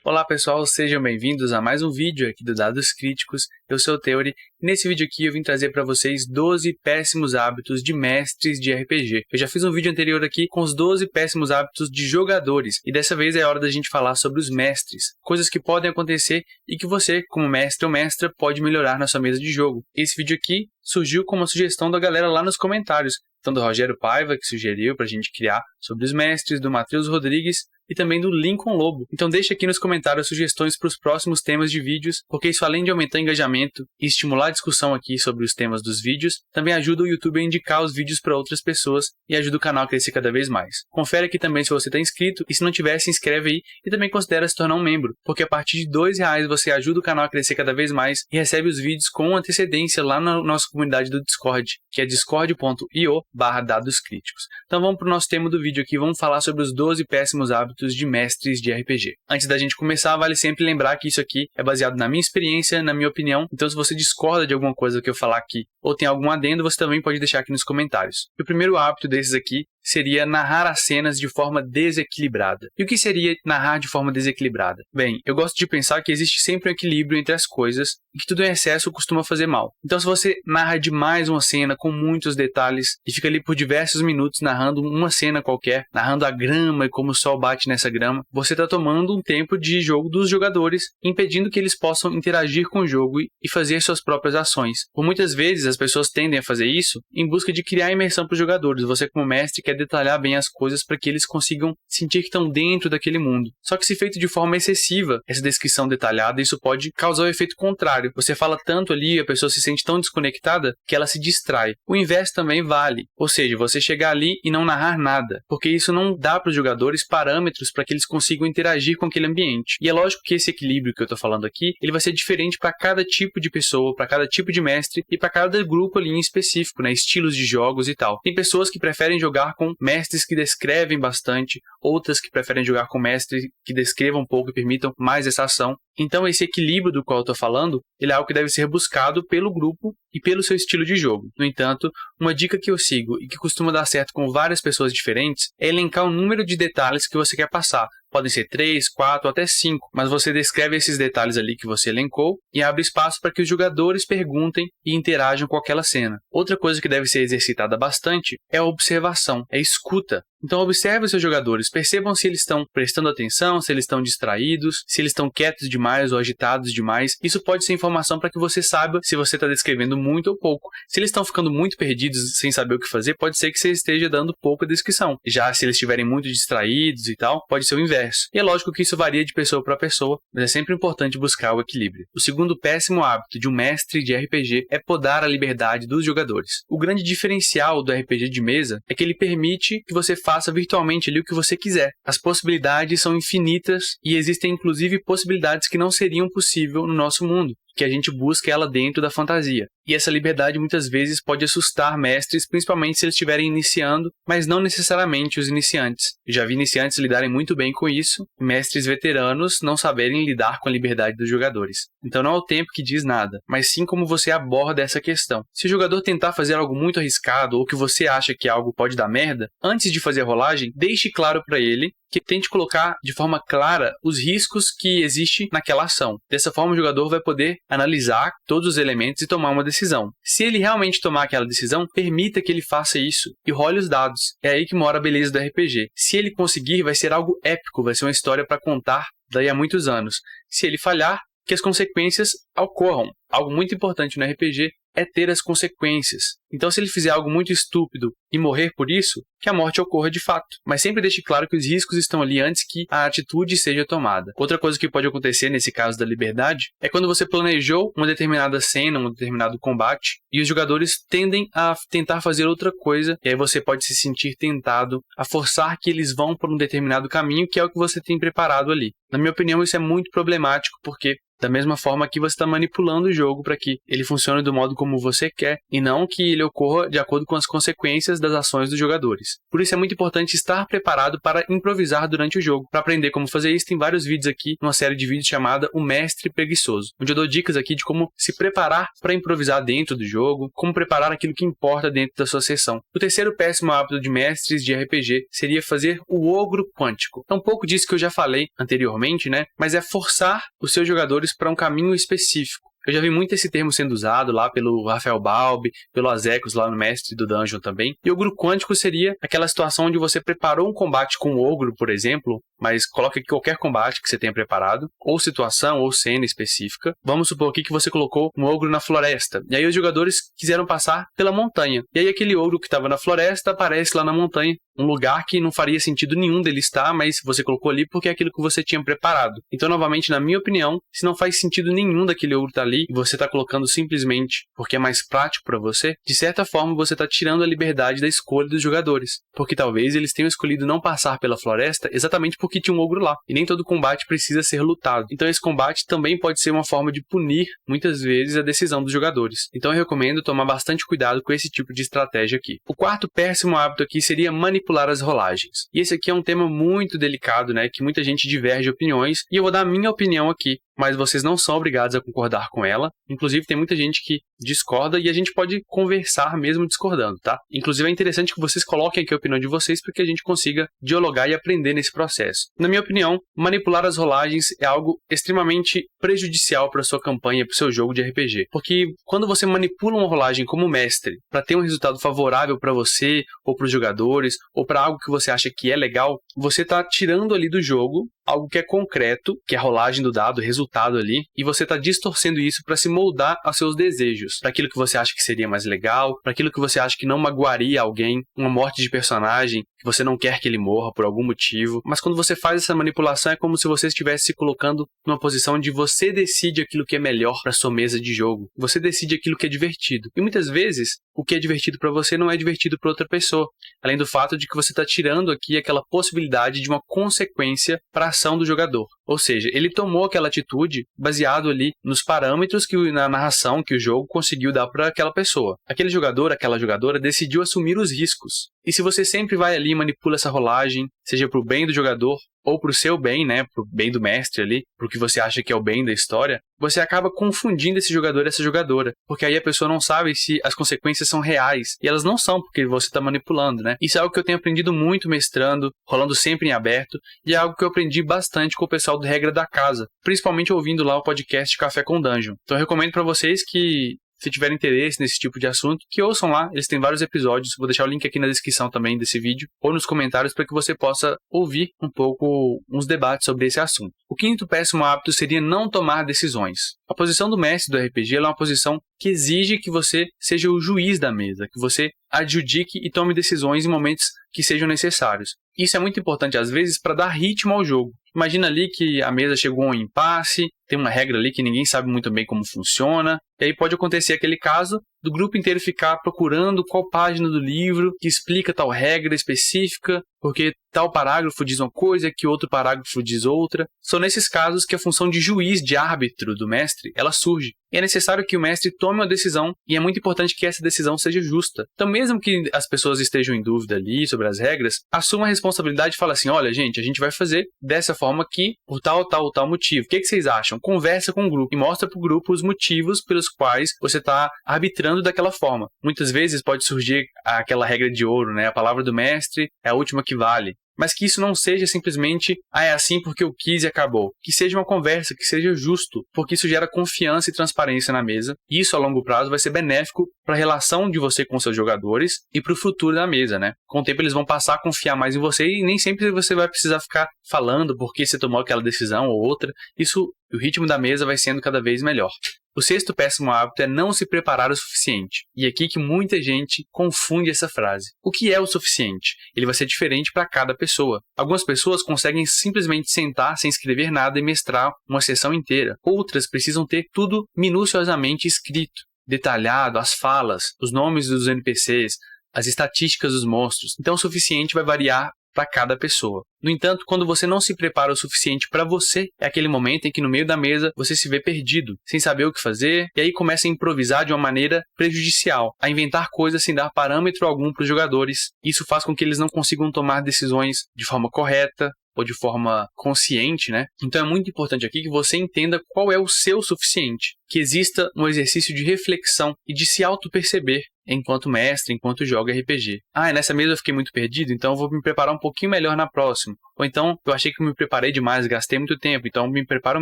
Olá pessoal, sejam bem-vindos a mais um vídeo aqui do Dados Críticos. Eu sou o Theory e nesse vídeo aqui eu vim trazer para vocês 12 péssimos hábitos de mestres de RPG. Eu já fiz um vídeo anterior aqui com os 12 péssimos hábitos de jogadores e dessa vez é hora da gente falar sobre os mestres, coisas que podem acontecer e que você, como mestre ou mestra, pode melhorar na sua mesa de jogo. Esse vídeo aqui surgiu como uma sugestão da galera lá nos comentários, tanto do Rogério Paiva, que sugeriu para a gente criar sobre os mestres, do Matheus Rodrigues e também do Lincoln Lobo. Então deixa aqui nos comentários sugestões para os próximos temas de vídeos, porque isso além de aumentar o engajamento e estimular a discussão aqui sobre os temas dos vídeos, também ajuda o YouTube a indicar os vídeos para outras pessoas e ajuda o canal a crescer cada vez mais. Confere aqui também se você está inscrito e se não tiver, se inscreve aí e também considera se tornar um membro, porque a partir de R$2 você ajuda o canal a crescer cada vez mais e recebe os vídeos com antecedência lá na nossa comunidade do Discord, que é discord.io/dadoscríticos. Então vamos para o nosso tema do vídeo aqui, vamos falar sobre os 12 péssimos hábitos de mestres de RPG. Antes da gente começar, vale sempre lembrar que isso aqui é baseado na minha experiência, na minha opinião, então se você discorda de alguma coisa que eu falar aqui ou tem algum adendo, você também pode deixar aqui nos comentários. E o primeiro hábito desses aqui seria narrar as cenas de forma desequilibrada. E o que seria narrar de forma desequilibrada? Bem, eu gosto de pensar que existe sempre um equilíbrio entre as coisas e que tudo em excesso costuma fazer mal. Então se você narra demais uma cena com muitos detalhes e fica ali por diversos minutos narrando uma cena qualquer, narrando a grama e como o sol bate nessa grama, você está tomando um tempo de jogo dos jogadores, impedindo que eles possam interagir com o jogo e fazer suas próprias ações. Por muitas vezes as pessoas tendem a fazer isso em busca de criar imersão para os jogadores. Você como mestre quer detalhar bem as coisas para que eles consigam sentir que estão dentro daquele mundo. Só que se feito de forma excessiva, essa descrição detalhada, isso pode causar o efeito contrário. Você fala tanto ali, a pessoa se sente tão desconectada que ela se distrai. O inverso também vale, ou seja, você chegar ali e não narrar nada, porque isso não dá para os jogadores parâmetros para que eles consigam interagir com aquele ambiente. E é lógico que esse equilíbrio que eu estou falando aqui, ele vai ser diferente para cada tipo de pessoa, para cada tipo de mestre e para cada grupo ali em específico, né? Estilos de jogos e tal. Tem pessoas que preferem jogar com mestres que descrevem bastante, outras que preferem jogar com mestres que descrevam um pouco e permitam mais essa ação. Então esse equilíbrio do qual eu estou falando, ele é algo que deve ser buscado pelo grupo e pelo seu estilo de jogo. No entanto, uma dica que eu sigo e que costuma dar certo com várias pessoas diferentes é elencar o número de detalhes que você quer passar. Podem ser 3, 4 ou até 5, mas você descreve esses detalhes ali que você elencou e abre espaço para que os jogadores perguntem e interajam com aquela cena. Outra coisa que deve ser exercitada bastante é a observação, é a escuta. Então observe os seus jogadores, percebam se eles estão prestando atenção, se eles estão distraídos, se eles estão quietos demais ou agitados demais. Isso pode ser informação para que você saiba se você está descrevendo muito ou pouco. Se eles estão ficando muito perdidos sem saber o que fazer, pode ser que você esteja dando pouca descrição. Já se eles estiverem muito distraídos e tal, pode ser o inverso. E é lógico que isso varia de pessoa para pessoa, mas é sempre importante buscar o equilíbrio. O segundo péssimo hábito de um mestre de RPG é podar a liberdade dos jogadores. O grande diferencial do RPG de mesa é que ele permite que você faça virtualmente ali o que você quiser. As possibilidades são infinitas e existem inclusive possibilidades que não seriam possíveis no nosso mundo, que a gente busca ela dentro da fantasia. E essa liberdade muitas vezes pode assustar mestres, principalmente se eles estiverem iniciando, mas não necessariamente os iniciantes. Eu já vi iniciantes lidarem muito bem com isso, e mestres veteranos não saberem lidar com a liberdade dos jogadores. Então não é o tempo que diz nada, mas sim como você aborda essa questão. Se o jogador tentar fazer algo muito arriscado ou que você acha que algo pode dar merda, antes de fazer a rolagem, deixe claro para ele que tente colocar de forma clara os riscos que existem naquela ação. Dessa forma o jogador vai poder analisar todos os elementos e tomar uma decisão. Se ele realmente tomar aquela decisão, permita que ele faça isso e role os dados. É aí que mora a beleza do RPG. Se ele conseguir, vai ser algo épico, vai ser uma história para contar daí a muitos anos. Se ele falhar, que as consequências ocorram. Algo muito importante no RPG é ter as consequências. Então, se ele fizer algo muito estúpido e morrer por isso, que a morte ocorra de fato. Mas sempre deixe claro que os riscos estão ali antes que a atitude seja tomada. Outra coisa que pode acontecer nesse caso da liberdade é quando você planejou uma determinada cena, um determinado combate, e os jogadores tendem a tentar fazer outra coisa, e aí você pode se sentir tentado a forçar que eles vão por um determinado caminho, que é o que você tem preparado ali. Na minha opinião, isso é muito problemático, porque Da mesma forma que você está manipulando o jogo para que ele funcione do modo como você quer e não que ele ocorra de acordo com as consequências das ações dos jogadores. Por isso é muito importante estar preparado para improvisar durante o jogo. Para aprender como fazer isso, tem vários vídeos aqui numa série de vídeos chamada O Mestre Preguiçoso, onde eu dou dicas aqui de como se preparar para improvisar dentro do jogo, como preparar aquilo que importa dentro da sua sessão. O terceiro péssimo hábito de mestres de RPG seria fazer o ogro quântico. É um pouco disso que eu já falei anteriormente, né? Mas é forçar os seus jogadores para um caminho específico. Eu já vi muito esse termo sendo usado lá pelo Rafael Balbi, pelo Azecos lá no Mestre do Dungeon também. E ogro quântico seria aquela situação onde você preparou um combate com o ogro, por exemplo, mas coloca aqui qualquer combate que você tenha preparado, ou situação, ou cena específica. Vamos supor aqui que você colocou um ogro na floresta, e aí os jogadores quiseram passar pela montanha. E aí aquele ogro que estava na floresta aparece lá na montanha, um lugar que não faria sentido nenhum dele estar, mas você colocou ali porque é aquilo que você tinha preparado. Então, novamente, na minha opinião, se não faz sentido nenhum daquele ogro estar ali, e você está colocando simplesmente porque é mais prático para você, de certa forma você está tirando a liberdade da escolha dos jogadores. Porque talvez eles tenham escolhido não passar pela floresta exatamente porque tinha um ogro lá. E nem todo combate precisa ser lutado. Então esse combate também pode ser uma forma de punir, muitas vezes, a decisão dos jogadores. Então eu recomendo tomar bastante cuidado com esse tipo de estratégia aqui. O quarto péssimo hábito aqui seria manipular as rolagens. E esse aqui é um tema muito delicado, né? Que muita gente diverge opiniões. E eu vou dar a minha opinião aqui, mas vocês não são obrigados a concordar com ela. Inclusive, tem muita gente que discorda e a gente pode conversar mesmo discordando, tá? Inclusive, é interessante que vocês coloquem aqui a opinião de vocês para que a gente consiga dialogar e aprender nesse processo. Na minha opinião, manipular as rolagens é algo extremamente prejudicial para a sua campanha, para o seu jogo de RPG. Porque quando você manipula uma rolagem como mestre para ter um resultado favorável para você, ou para os jogadores, ou para algo que você acha que é legal, você está tirando ali do jogo algo que é concreto, que é a rolagem do dado, o resultado ali, e você está distorcendo isso para se moldar aos seus desejos, para aquilo que você acha que seria mais legal, para aquilo que você acha que não magoaria alguém, uma morte de personagem, que você não quer que ele morra por algum motivo. Mas quando você faz essa manipulação, é como se você estivesse se colocando numa posição onde você decide aquilo que é melhor para sua mesa de jogo, você decide aquilo que é divertido. E muitas vezes, o que é divertido para você não é divertido para outra pessoa, além do fato de que você está tirando aqui aquela possibilidade de uma consequência para a ação do jogador. Ou seja, ele tomou aquela atitude baseado ali nos parâmetros que na narração que o jogo conseguiu dar para aquela pessoa. Aquele jogador, aquela jogadora decidiu assumir os riscos. E se você sempre vai ali e manipula essa rolagem, seja para o bem do jogador ou para o seu bem, né, para o bem do mestre ali, para o que você acha que é o bem da história, você acaba confundindo esse jogador e essa jogadora, porque aí a pessoa não sabe se as consequências são reais, e elas não são porque você está manipulando, né? Isso é algo que eu tenho aprendido muito mestrando, rolando sempre em aberto, e é algo que eu aprendi bastante com o pessoal do Regra da Casa, principalmente ouvindo lá o podcast Café com Dungeon. Então eu recomendo para vocês que, se tiverem interesse nesse tipo de assunto, que ouçam lá, eles têm vários episódios, vou deixar o link aqui na descrição também desse vídeo, ou nos comentários para que você possa ouvir um pouco uns debates sobre esse assunto. O quinto péssimo hábito seria não tomar decisões. A posição do mestre do RPG é uma posição que exige que você seja o juiz da mesa, que você adjudique e tome decisões em momentos que sejam necessários. Isso é muito importante, às vezes, para dar ritmo ao jogo. Imagina ali que a mesa chegou a um impasse, tem uma regra ali que ninguém sabe muito bem como funciona, e aí pode acontecer aquele caso do grupo inteiro ficar procurando qual página do livro que explica tal regra específica, porque tal parágrafo diz uma coisa que outro parágrafo diz outra. São nesses casos que a função de juiz, de árbitro do mestre, ela surge. E é necessário que o mestre tome uma decisão, e é muito importante que essa decisão seja justa. Então, mesmo que as pessoas estejam em dúvida ali sobre as regras, assuma a responsabilidade e fala assim, olha, gente, a gente vai fazer dessa forma aqui, por tal motivo. O que vocês acham? Conversa com o grupo e mostra para o grupo os motivos pelos quais você está arbitrando daquela forma. Muitas vezes pode surgir aquela regra de ouro, né? A palavra do mestre é a última que vale. Mas que isso não seja simplesmente, é assim porque eu quis e acabou. Que seja uma conversa, que seja justo, porque isso gera confiança e transparência na mesa. E isso, a longo prazo, vai ser benéfico para a relação de você com seus jogadores e para o futuro da mesa, né? Com o tempo, eles vão passar a confiar mais em você e nem sempre você vai precisar ficar falando porque você tomou aquela decisão ou outra. Isso, o ritmo da mesa vai sendo cada vez melhor. O sexto péssimo hábito é não se preparar o suficiente. E é aqui que muita gente confunde essa frase. O que é o suficiente? Ele vai ser diferente para cada pessoa. Algumas pessoas conseguem simplesmente sentar sem escrever nada e mestrar uma sessão inteira. Outras precisam ter tudo minuciosamente escrito, detalhado, as falas, os nomes dos NPCs, as estatísticas dos monstros. Então o suficiente vai variar para cada pessoa. No entanto, quando você não se prepara o suficiente para você, é aquele momento em que no meio da mesa você se vê perdido, sem saber o que fazer, e aí começa a improvisar de uma maneira prejudicial, a inventar coisas sem dar parâmetro algum para os jogadores. Isso faz com que eles não consigam tomar decisões de forma correta, ou de forma consciente, né? Então é muito importante aqui que você entenda qual é o seu suficiente, que exista um exercício de reflexão e de se auto-perceber enquanto mestre, enquanto joga RPG. Nessa mesa eu fiquei muito perdido, então eu vou me preparar um pouquinho melhor na próxima. Ou então, eu achei que eu me preparei demais, gastei muito tempo, então eu me preparo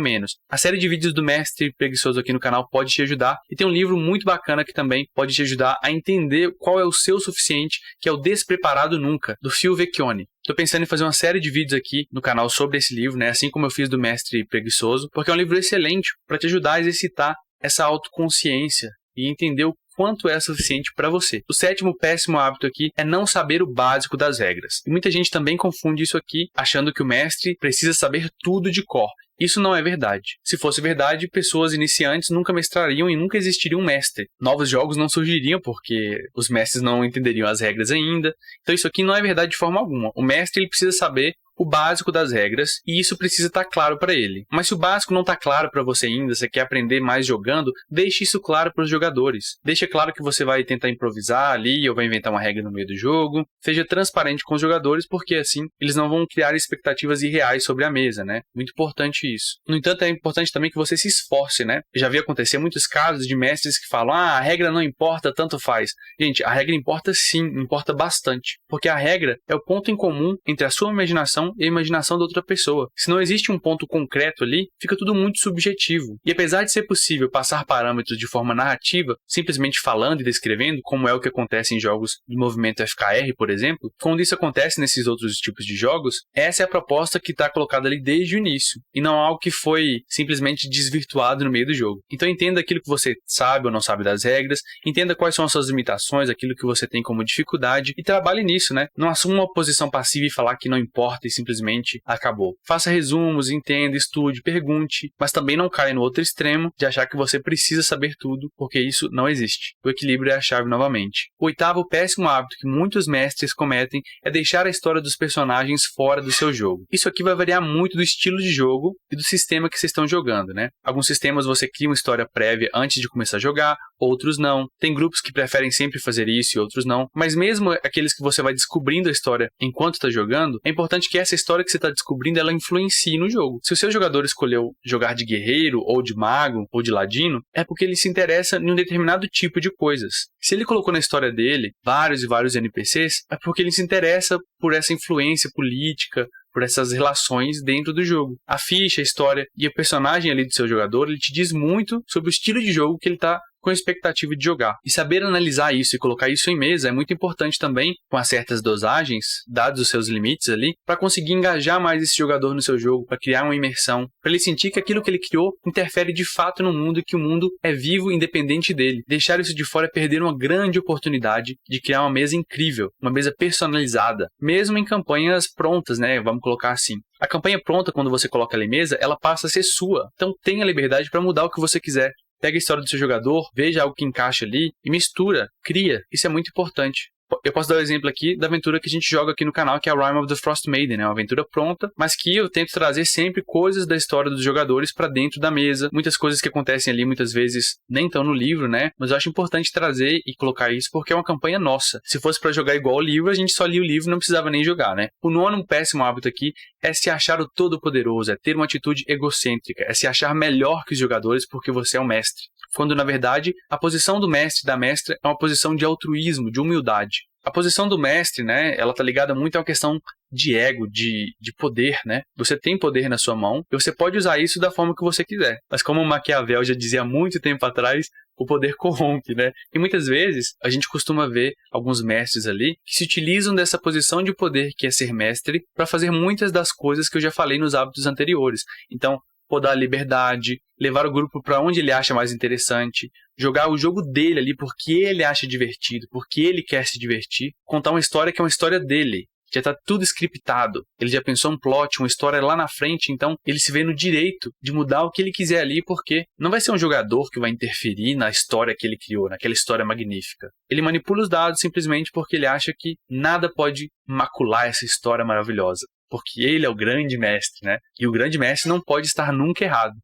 menos. A série de vídeos do Mestre Preguiçoso aqui no canal pode te ajudar, e tem um livro muito bacana que também pode te ajudar a entender qual é o seu suficiente, que é o Despreparado Nunca, do Phil Vecchione. Estou pensando em fazer uma série de vídeos aqui no canal sobre esse livro, né? Assim como eu fiz do Mestre Preguiçoso, porque é um livro excelente para te ajudar a exercitar essa autoconsciência e entender o quanto é suficiente para você. O 7º péssimo hábito aqui é não saber o básico das regras. E muita gente também confunde isso aqui, achando que o mestre precisa saber tudo de cor. Isso não é verdade. Se fosse verdade, pessoas iniciantes nunca mestrariam e nunca existiria um mestre. Novos jogos não surgiriam porque os mestres não entenderiam as regras ainda. Então isso aqui não é verdade de forma alguma. O mestre ele precisa saber o básico das regras, e isso precisa estar claro para ele. Mas se o básico não está claro para você ainda, você quer aprender mais jogando, deixe isso claro para os jogadores. Deixe claro que você vai tentar improvisar ali, ou vai inventar uma regra no meio do jogo. Seja transparente com os jogadores, porque assim, eles não vão criar expectativas irreais sobre a mesa, né? Muito importante isso. No entanto, é importante também que você se esforce, né? Eu já vi acontecer muitos casos de mestres que falam, a regra não importa, tanto faz. Gente, a regra importa sim, importa bastante. Porque a regra é o ponto em comum entre a sua imaginação e a imaginação da outra pessoa. Se não existe um ponto concreto ali, fica tudo muito subjetivo. E apesar de ser possível passar parâmetros de forma narrativa, simplesmente falando e descrevendo, como é o que acontece em jogos de movimento FKR, por exemplo, quando isso acontece nesses outros tipos de jogos, essa é a proposta que está colocada ali desde o início, e não algo que foi simplesmente desvirtuado no meio do jogo. Então entenda aquilo que você sabe ou não sabe das regras, entenda quais são as suas limitações, aquilo que você tem como dificuldade, e trabalhe nisso, né? Não assuma uma posição passiva e falar que não importa e simplesmente acabou. Faça resumos, entenda, estude, pergunte, mas também não caia no outro extremo de achar que você precisa saber tudo, porque isso não existe. O equilíbrio é a chave novamente. O 8º péssimo hábito que muitos mestres cometem é deixar a história dos personagens fora do seu jogo. Isso aqui vai variar muito do estilo de jogo e do sistema que vocês estão jogando, né? Alguns sistemas você cria uma história prévia antes de começar a jogar, outros não. Tem grupos que preferem sempre fazer isso e outros não. Mas mesmo aqueles que você vai descobrindo a história enquanto está jogando, é importante que essa história que você está descobrindo, ela influencie no jogo. Se o seu jogador escolheu jogar de guerreiro, ou de mago, ou de ladino, é porque ele se interessa em um determinado tipo de coisas. Se ele colocou na história dele vários e vários NPCs, é porque ele se interessa por essa influência política, por essas relações dentro do jogo. A ficha, a história e o personagem ali do seu jogador, ele te diz muito sobre o estilo de jogo que ele está com a expectativa de jogar. E saber analisar isso e colocar isso em mesa é muito importante também, com as certas dosagens, dados os seus limites ali, para conseguir engajar mais esse jogador no seu jogo, para criar uma imersão, para ele sentir que aquilo que ele criou interfere de fato no mundo e que o mundo é vivo independente dele. Deixar isso de fora é perder uma grande oportunidade de criar uma mesa incrível, uma mesa personalizada, mesmo em campanhas prontas, né? Vamos colocar assim. A campanha pronta, quando você coloca ela em mesa, ela passa a ser sua. Então tenha liberdade para mudar o que você quiser. Pega a história do seu jogador, veja algo que encaixa ali e mistura, cria. Isso é muito importante. Eu posso dar o exemplo aqui da aventura que a gente joga aqui no canal, que é a Rime of the Frost Maiden, né? Uma aventura pronta, mas que eu tento trazer sempre coisas da história dos jogadores para dentro da mesa. Muitas coisas que acontecem ali, muitas vezes, nem estão no livro, né? Mas eu acho importante trazer e colocar isso porque é uma campanha nossa. Se fosse para jogar igual o livro, a gente só lia o livro e não precisava nem jogar, né? O 9º péssimo hábito aqui é se achar o todo-poderoso, é ter uma atitude egocêntrica, é se achar melhor que os jogadores porque você é o mestre. Quando, na verdade, a posição do mestre e da mestra é uma posição de altruísmo, de humildade. A posição do mestre, né, ela tá ligada muito a uma questão de ego, de poder, né? Você tem poder na sua mão e você pode usar isso da forma que você quiser. Mas como o Maquiavel já dizia há muito tempo atrás, o poder corrompe, né? E muitas vezes a gente costuma ver alguns mestres ali que se utilizam dessa posição de poder que é ser mestre para fazer muitas das coisas que eu já falei nos hábitos anteriores. Então, podar a liberdade, levar o grupo para onde ele acha mais interessante, jogar o jogo dele ali porque ele acha divertido, porque ele quer se divertir, contar uma história que é uma história dele, já tá tudo scriptado. Ele já pensou um plot, uma história lá na frente, então ele se vê no direito de mudar o que ele quiser ali, porque não vai ser um jogador que vai interferir na história que ele criou, naquela história magnífica. Ele manipula os dados simplesmente porque ele acha que nada pode macular essa história maravilhosa, porque ele é o grande mestre, né? E o grande mestre não pode estar nunca errado.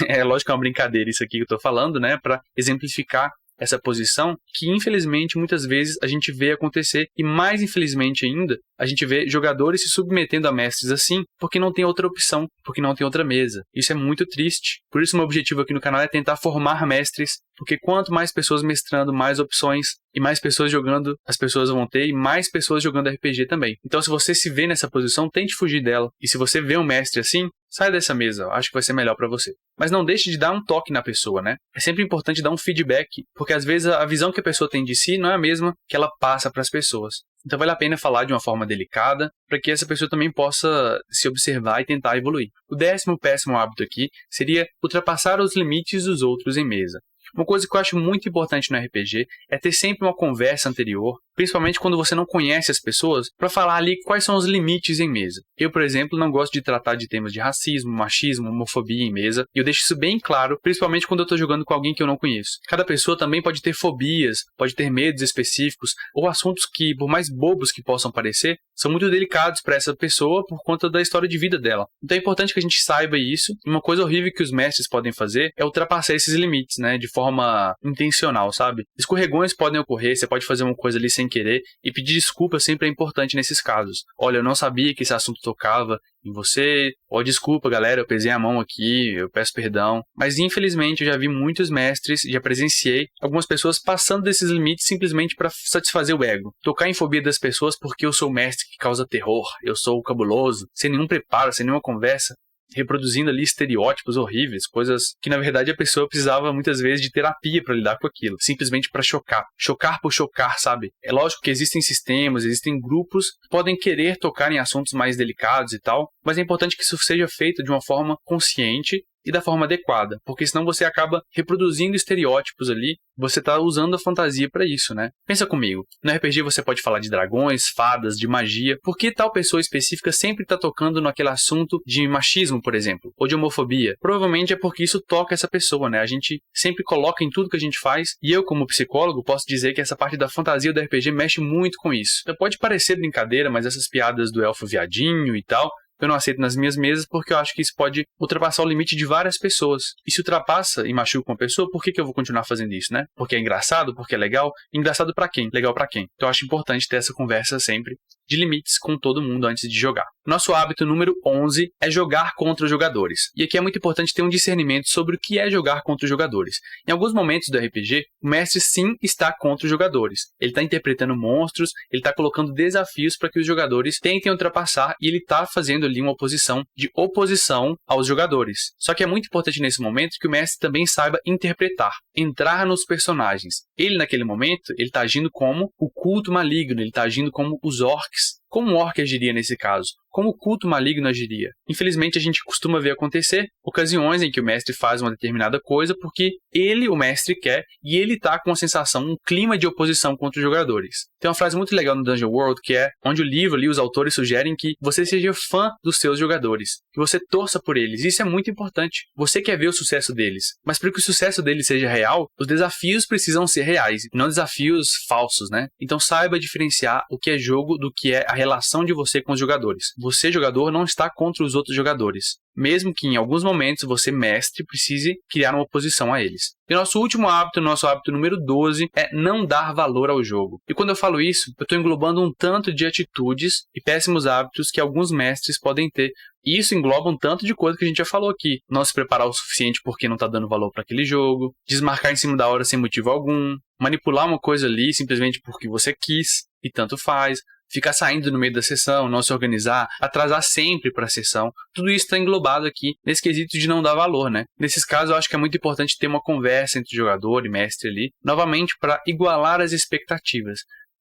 É lógico que é uma brincadeira isso aqui que eu tô falando, né? Para exemplificar essa posição que, infelizmente, muitas vezes a gente vê acontecer e, mais infelizmente ainda, a gente vê jogadores se submetendo a mestres assim porque não tem outra opção, porque não tem outra mesa. Isso é muito triste. Por isso, meu objetivo aqui no canal é tentar formar mestres, porque quanto mais pessoas mestrando, mais opções e mais pessoas jogando, as pessoas vão ter e mais pessoas jogando RPG também. Então, se você se vê nessa posição, tente fugir dela. E se você vê um mestre assim, sai dessa mesa, eu acho que vai ser melhor para você. Mas não deixe de dar um toque na pessoa, né? É sempre importante dar um feedback, porque às vezes a visão que a pessoa tem de si não é a mesma que ela passa para as pessoas. Então vale a pena falar de uma forma delicada, para que essa pessoa também possa se observar e tentar evoluir. O 10º péssimo hábito aqui seria ultrapassar os limites dos outros em mesa. Uma coisa que eu acho muito importante no RPG é ter sempre uma conversa anterior, principalmente quando você não conhece as pessoas, para falar ali quais são os limites em mesa. Eu, por exemplo, não gosto de tratar de temas de racismo, machismo, homofobia em mesa, e eu deixo isso bem claro, principalmente quando eu estou jogando com alguém que eu não conheço. Cada pessoa também pode ter fobias, pode ter medos específicos, ou assuntos que, por mais bobos que possam parecer, são muito delicados para essa pessoa por conta da história de vida dela. Então é importante que a gente saiba isso, e uma coisa horrível que os mestres podem fazer é ultrapassar esses limites, né, de forma intencional, sabe? Escorregões podem ocorrer, você pode fazer uma coisa ali sem querer, e pedir desculpa sempre é importante nesses casos. Olha, eu não sabia que esse assunto tocava em você, ó, desculpa galera, eu pesei a mão aqui, eu peço perdão. Mas infelizmente eu já vi muitos mestres, já presenciei algumas pessoas passando desses limites simplesmente para satisfazer o ego. Tocar em fobia das pessoas porque eu sou o mestre que causa terror, eu sou o cabuloso, sem nenhum preparo, sem nenhuma conversa, reproduzindo ali estereótipos horríveis, coisas que na verdade a pessoa precisava muitas vezes de terapia para lidar com aquilo, simplesmente para chocar por chocar, sabe? É lógico que existem sistemas, existem grupos que podem querer tocar em assuntos mais delicados e tal, mas é importante que isso seja feito de uma forma consciente e da forma adequada, porque senão você acaba reproduzindo estereótipos ali, você está usando a fantasia para isso, né? Pensa comigo, no RPG você pode falar de dragões, fadas, de magia, por que tal pessoa específica sempre está tocando naquele assunto de machismo, por exemplo, ou de homofobia? Provavelmente é porque isso toca essa pessoa, né? A gente sempre coloca em tudo que a gente faz, e eu como psicólogo posso dizer que essa parte da fantasia do RPG mexe muito com isso. Então, pode parecer brincadeira, mas essas piadas do elfo viadinho e tal, eu não aceito nas minhas mesas porque eu acho que isso pode ultrapassar o limite de várias pessoas. E se ultrapassa e machuca uma pessoa, por que eu vou continuar fazendo isso, né? Porque é engraçado, porque é legal. Engraçado pra quem? Legal pra quem? Então eu acho importante ter essa conversa sempre de limites com todo mundo antes de jogar. Nosso hábito número 11 é jogar contra os jogadores. E aqui é muito importante ter um discernimento sobre o que é jogar contra os jogadores. Em alguns momentos do RPG, o mestre sim está contra os jogadores. Ele está interpretando monstros, ele está colocando desafios para que os jogadores tentem ultrapassar e ele está fazendo ali uma posição de oposição aos jogadores. Só que é muito importante nesse momento que o mestre também saiba interpretar, entrar nos personagens. Ele naquele momento, ele está agindo como o culto maligno, ele está agindo como os orcs. Como um orc agiria nesse caso? Como o culto maligno agiria? Infelizmente, a gente costuma ver acontecer ocasiões em que o mestre faz uma determinada coisa porque ele, o mestre, quer e ele está com a sensação, um clima de oposição contra os jogadores. Tem uma frase muito legal no Dungeon World que é onde o livro ali, os autores sugerem que você seja fã dos seus jogadores, que você torça por eles. Isso é muito importante. Você quer ver o sucesso deles, mas para que o sucesso deles seja real, os desafios precisam ser reais, não desafios falsos, né? Então saiba diferenciar o que é jogo do que é a relação de você com os jogadores. Você, jogador, não está contra os outros jogadores, mesmo que em alguns momentos você, mestre, precise criar uma oposição a eles. E nosso último hábito, nosso hábito número 12, é não dar valor ao jogo. E quando eu falo isso, eu estou englobando um tanto de atitudes e péssimos hábitos que alguns mestres podem ter. E isso engloba um tanto de coisa que a gente já falou aqui. Não se preparar o suficiente porque não está dando valor para aquele jogo, desmarcar em cima da hora sem motivo algum, manipular uma coisa ali simplesmente porque você quis e tanto faz, ficar saindo no meio da sessão, não se organizar, atrasar sempre para a sessão. Tudo isso está englobado aqui nesse quesito de não dar valor, né? Nesses casos, eu acho que é muito importante ter uma conversa entre jogador e mestre ali, novamente para igualar as expectativas.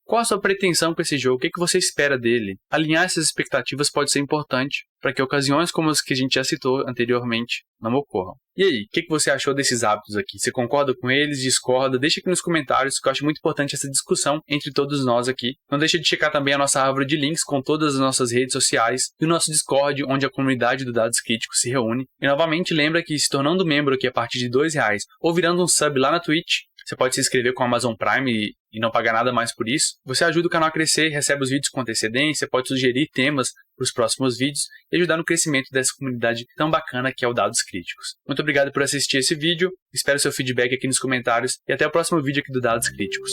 Qual a sua pretensão com esse jogo? O que você espera dele? Alinhar essas expectativas pode ser importante para que ocasiões como as que a gente já citou anteriormente não ocorram. E aí, o que você achou desses hábitos aqui? Você concorda com eles? Discorda? Deixa aqui nos comentários, que eu acho muito importante essa discussão entre todos nós aqui. Não deixa de checar também a nossa árvore de links com todas as nossas redes sociais e o nosso Discord, onde a comunidade do Dados Críticos se reúne. E novamente lembra que se tornando membro aqui a partir de R$2 ou virando um sub lá na Twitch, você pode se inscrever com a Amazon Prime e não pagar nada mais por isso. Você ajuda o canal a crescer, recebe os vídeos com antecedência, pode sugerir temas para os próximos vídeos e ajudar no crescimento dessa comunidade tão bacana que é o Dados Críticos. Muito obrigado por assistir esse vídeo, espero seu feedback aqui nos comentários e até o próximo vídeo aqui do Dados Críticos.